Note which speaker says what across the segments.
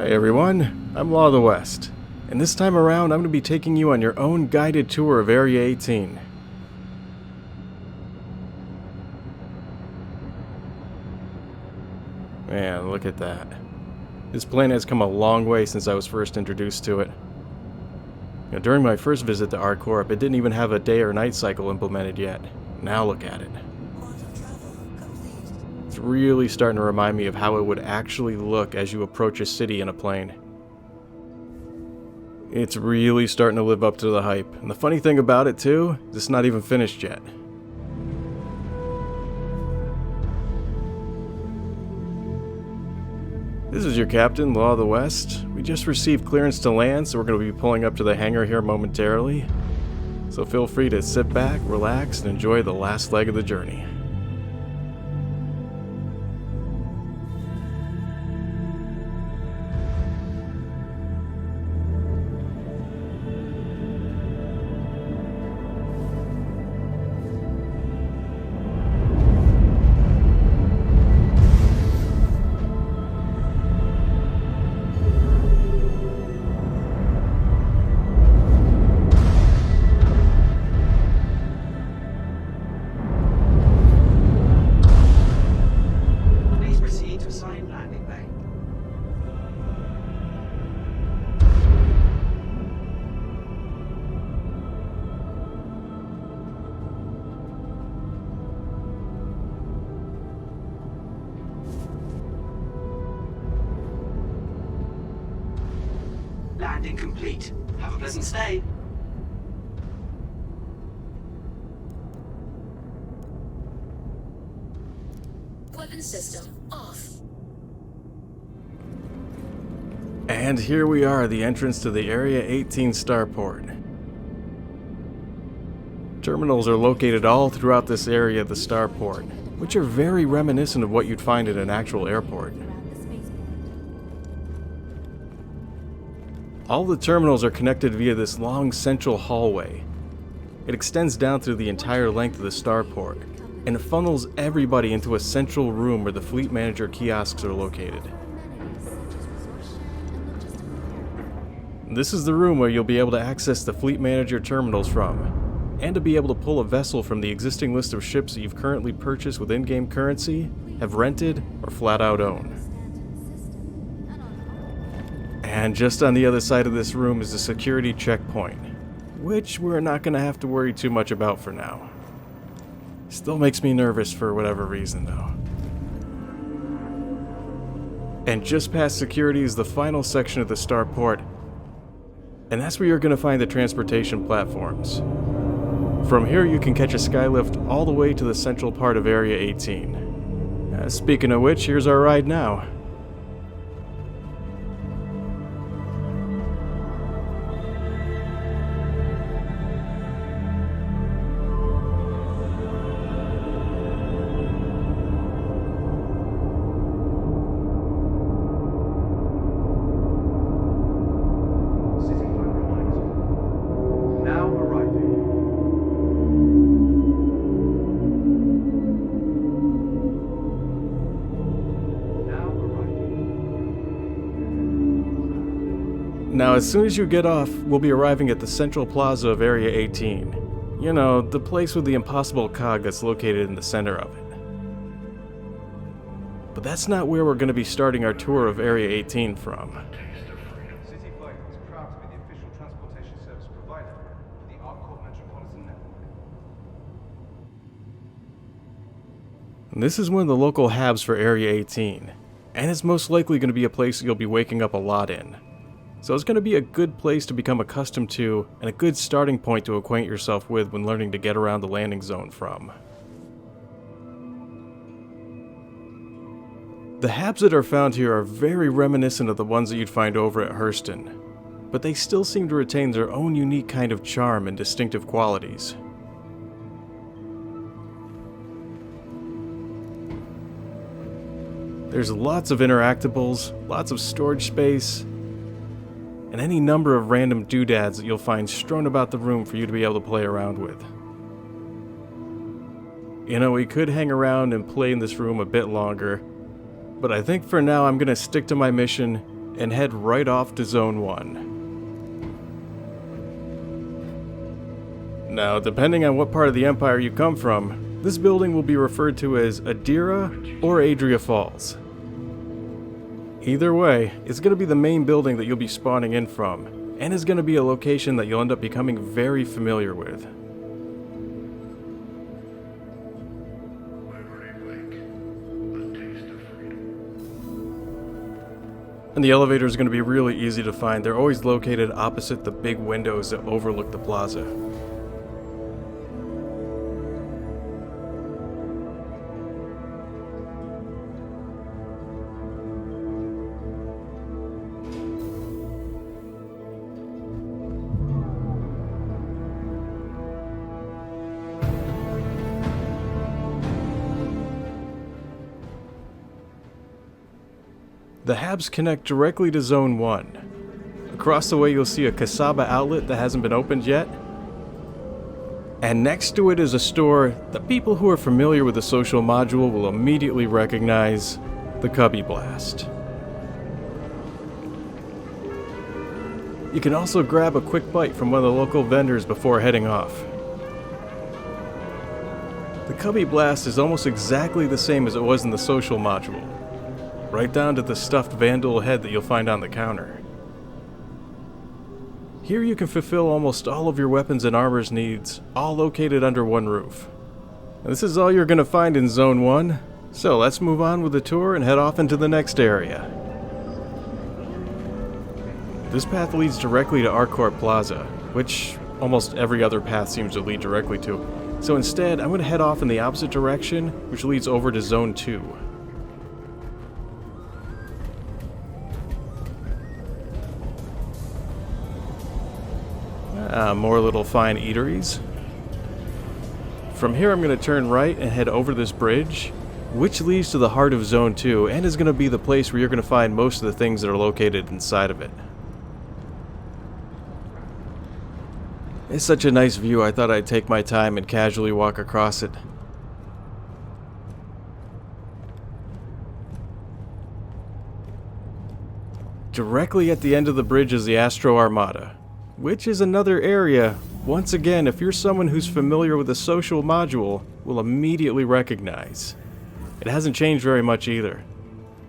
Speaker 1: Hey everyone, I'm Law of the West, and this time around I'm going to be taking you on your own guided tour of Area 18. Man, look at that. This planet has come a long way since I was first introduced to it. During my first visit to ArcCorp, it didn't even have a day or night cycle implemented yet. Now look at it. It's really starting to remind me of how it would actually look as you approach a city in a plane. It's really starting to live up to the hype, and the funny thing about it too, is it's not even finished yet. This is your captain, Law of the West. We just received clearance to land, so we're going to be pulling up to the hangar here momentarily. So feel free to sit back, relax, and enjoy the last leg of the journey.
Speaker 2: Landing complete. Have a pleasant stay.
Speaker 3: Weapon system off.
Speaker 1: And here we are, the entrance to the Area 18 starport. Terminals are located all throughout this area of the starport, which are very reminiscent of what you'd find at an actual airport. All the terminals are connected via this long central hallway. It extends down through the entire length of the starport, and it funnels everybody into a central room where the fleet manager kiosks are located. This is the room where you'll be able to access the fleet manager terminals from, and to be able to pull a vessel from the existing list of ships that you've currently purchased with in-game currency, have rented, or flat out own. And just on the other side of this room is the security checkpoint, which we're not going to have to worry too much about for now. Still makes me nervous for whatever reason though. And just past security is the final section of the starport, and that's where you're going to find the transportation platforms. From here you can catch a skylift all the way to the central part of Area 18. Speaking of which, here's our ride now. Now, as soon as you get off, we'll be arriving at the central plaza of Area 18. You know, the place with the impossible cog that's located in the center of it. But that's not where we're going to be starting our tour of Area 18 from.
Speaker 4: City Flight is proud to be the official transportation service provider for the ArcCorp Metropolitan Network.
Speaker 1: And this is one of the local hubs for Area 18, and it's most likely going to be a place you'll be waking up a lot in. So it's going to be a good place to become accustomed to, and a good starting point to acquaint yourself with when learning to get around the landing zone from. The habs that are found here are very reminiscent of the ones that you'd find over at Hurston, but they still seem to retain their own unique kind of charm and distinctive qualities. There's lots of interactables, lots of storage space, and any number of random doodads that you'll find strewn about the room for you to be able to play around with. You know, we could hang around and play in this room a bit longer, but I think for now I'm going to stick to my mission and head right off to Zone 1. Now, depending on what part of the Empire you come from, this building will be referred to as Adira or Adria Falls. Either way, it's going to be the main building that you'll be spawning in from, and is going to be a location that you'll end up becoming very familiar with. And the elevator is going to be really easy to find. They're always located opposite the big windows that overlook the plaza. The habs connect directly to Zone 1. Across the way you'll see a Casaba Outlet that hasn't been opened yet. And next to it is a store that people who are familiar with the social module will immediately recognize: the Cubby Blast. You can also grab a quick bite from one of the local vendors before heading off. The Cubby Blast is almost exactly the same as it was in the social module, right down to the stuffed vandal head that you'll find on the counter. Here you can fulfill almost all of your weapons and armor's needs, all located under one roof. And this is all you're going to find in Zone 1, so let's move on with the tour and head off into the next area. This path leads directly to ArcCorp Plaza, which almost every other path seems to lead directly to. So instead, I'm going to head off in the opposite direction, which leads over to Zone 2. More little fine eateries. From here I'm going to turn right and head over this bridge, which leads to the heart of Zone 2 and is going to be the place where you're going to find most of the things that are located inside of it. It's such a nice view, I thought I'd take my time and casually walk across it. Directly at the end of the bridge is the Astro Armada, which is another area, once again, if you're someone who's familiar with the social module, will immediately recognize. It hasn't changed very much either,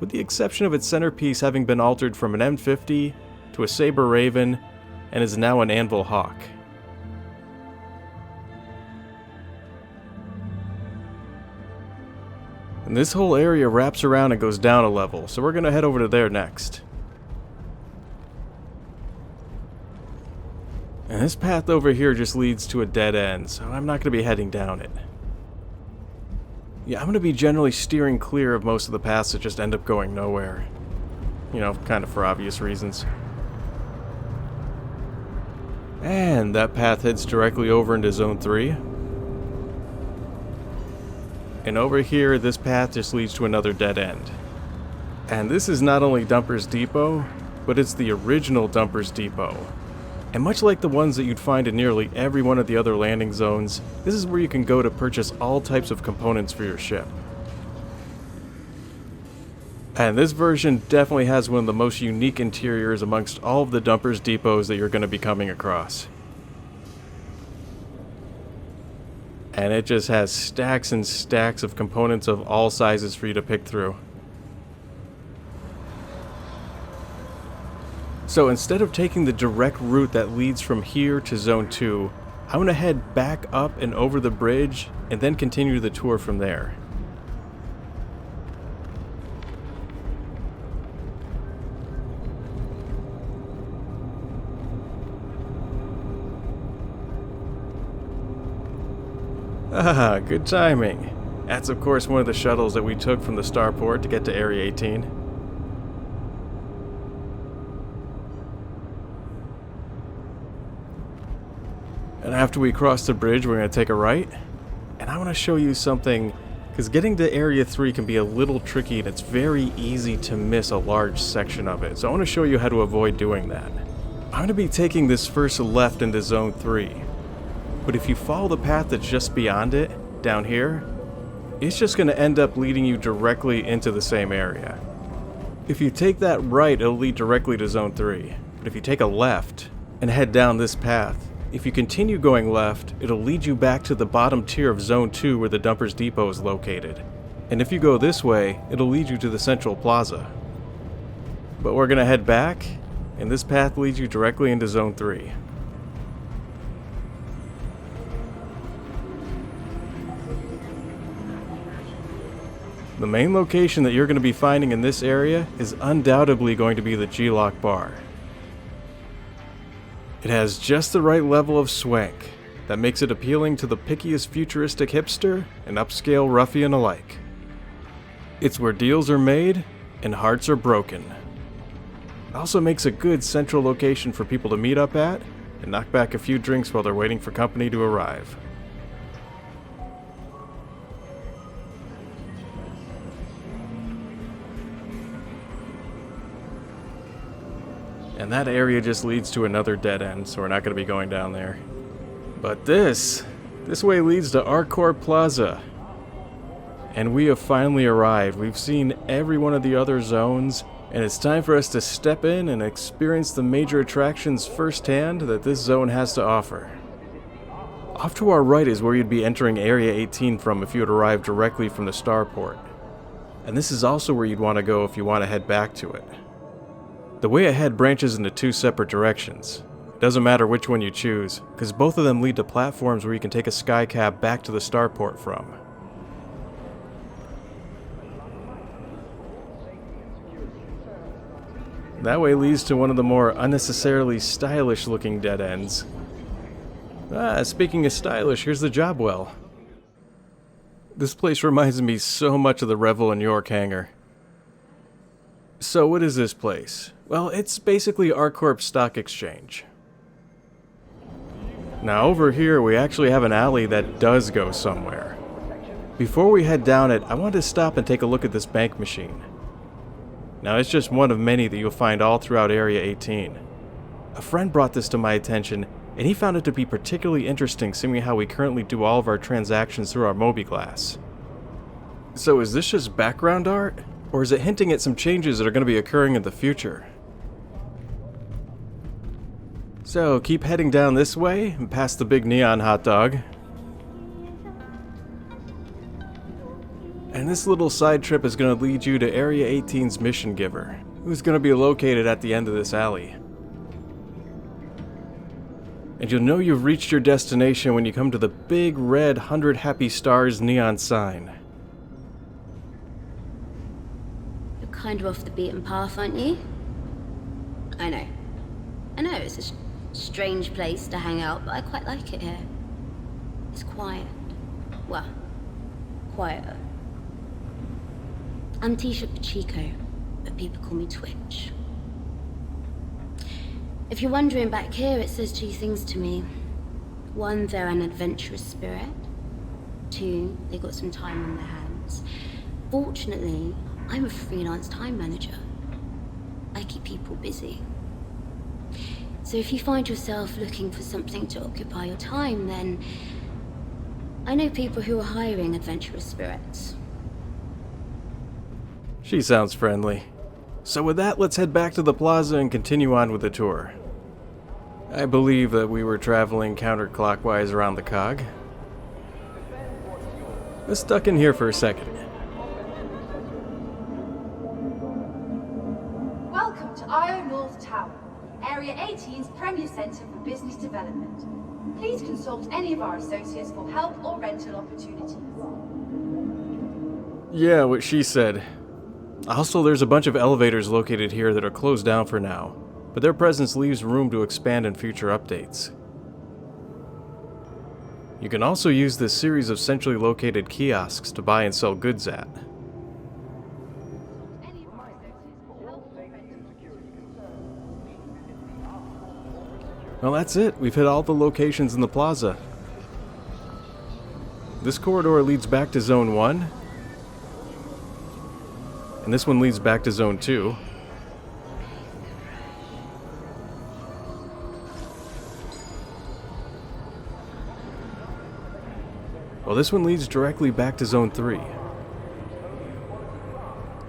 Speaker 1: with the exception of its centerpiece having been altered from an M50 to a Saber Raven, and is now an Anvil Hawk. And this whole area wraps around and goes down a level, so we're going to head over to there next. And this path over here just leads to a dead end, so I'm not going to be heading down it. Yeah, I'm going to be generally steering clear of most of the paths that just end up going nowhere. You know, kind of for obvious reasons. And that path heads directly over into Zone 3. And over here, this path just leads to another dead end. And this is not only Dumper's Depot, but it's the original Dumper's Depot. And much like the ones that you'd find in nearly every one of the other landing zones, this is where you can go to purchase all types of components for your ship. And this version definitely has one of the most unique interiors amongst all of the Dumper's Depots that you're going to be coming across. And it just has stacks and stacks of components of all sizes for you to pick through. So instead of taking the direct route that leads from here to Zone 2, I'm going to head back up and over the bridge and then continue the tour from there. Ah, good timing. That's of course one of the shuttles that we took from the starport to get to Area 18. And after we cross the bridge, we're going to take a right. And I want to show you something, because getting to Area 3 can be a little tricky and it's very easy to miss a large section of it. So I want to show you how to avoid doing that. I'm going to be taking this first left into Zone 3. But if you follow the path that's just beyond it, down here, it's just going to end up leading you directly into the same area. If you take that right, it'll lead directly to Zone 3. But if you take a left and head down this path, if you continue going left, it'll lead you back to the bottom tier of Zone 2 where the Dumpers Depot is located. And if you go this way, it'll lead you to the Central Plaza. But we're gonna head back, and this path leads you directly into Zone 3. The main location that you're going to be finding in this area is undoubtedly going to be the G-Lock bar. It has just the right level of swank that makes it appealing to the pickiest futuristic hipster and upscale ruffian alike. It's where deals are made and hearts are broken. It also makes a good central location for people to meet up at and knock back a few drinks while they're waiting for company to arrive. And that area just leads to another dead end, so we're not going to be going down there. But this way leads to ArcCorp Plaza. And we have finally arrived. We've seen every one of the other zones, and it's time for us to step in and experience the major attractions firsthand that this zone has to offer. Off to our right is where you'd be entering Area 18 from if you had arrived directly from the starport. And this is also where you'd want to go if you want to head back to it. The way ahead branches into two separate directions. It doesn't matter which one you choose, because both of them lead to platforms where you can take a skycab back to the starport from. That way leads to one of the more unnecessarily stylish looking dead ends. Speaking of stylish, here's the job well. This place reminds me so much of the Revel in York hangar. So what is this place? Well, it's basically ArcCorp's stock exchange. Now over here we actually have an alley that does go somewhere. Before we head down it, I want to stop and take a look at this bank machine. Now it's just one of many that you'll find all throughout Area 18. A friend brought this to my attention, and he found it to be particularly interesting seeing how we currently do all of our transactions through our MobiGlass. So is this just background art? Or is it hinting at some changes that are going to be occurring in the future? So keep heading down this way and past the big neon hot dog. And this little side trip is going to lead you to Area 18's mission giver, who's going to be located at the end of this alley. And you'll know you've reached your destination when you come to the big red 100 Happy Stars neon sign.
Speaker 5: You're kind of off the beaten path, aren't you? I know, it's a strange place to hang out, but I quite like it here. It's quiet. Well, quieter. I'm Tisha Pacheco, but people call me Twitch. If you're wondering, back here it says two things to me. One, they're an adventurous spirit. Two, they got some time on their hands. Fortunately, I'm a freelance time manager. I keep people busy. So if you find yourself looking for something to occupy your time, then I know people who are hiring adventurous spirits.
Speaker 1: She sounds friendly. So with that, let's head back to the plaza and continue on with the tour. I believe that we were traveling counterclockwise around the cog. Let's duck in here for a second.
Speaker 6: Welcome to IO North Tower, Area 18's premier centre for business development. Please consult any of our associates for help or rental opportunities.
Speaker 1: Yeah, what she said. Also, there's a bunch of elevators located here that are closed down for now, but their presence leaves room to expand in future updates. You can also use this series of centrally located kiosks to buy and sell goods at. Well, that's it. We've hit all the locations in the plaza. This corridor leads back to Zone 1. And this one leads back to Zone 2. Well, this one leads directly back to Zone 3.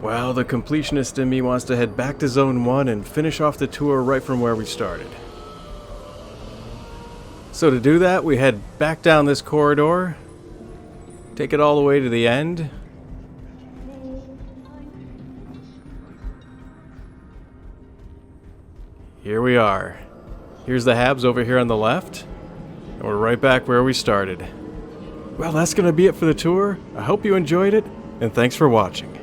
Speaker 1: Well, the completionist in me wants to head back to Zone 1 and finish off the tour right from where we started. So to do that, we head back down this corridor, take it all the way to the end. Here we are. Here's the Habs over here on the left, and we're right back where we started. Well, that's going to be it for the tour. I hope you enjoyed it, and thanks for watching.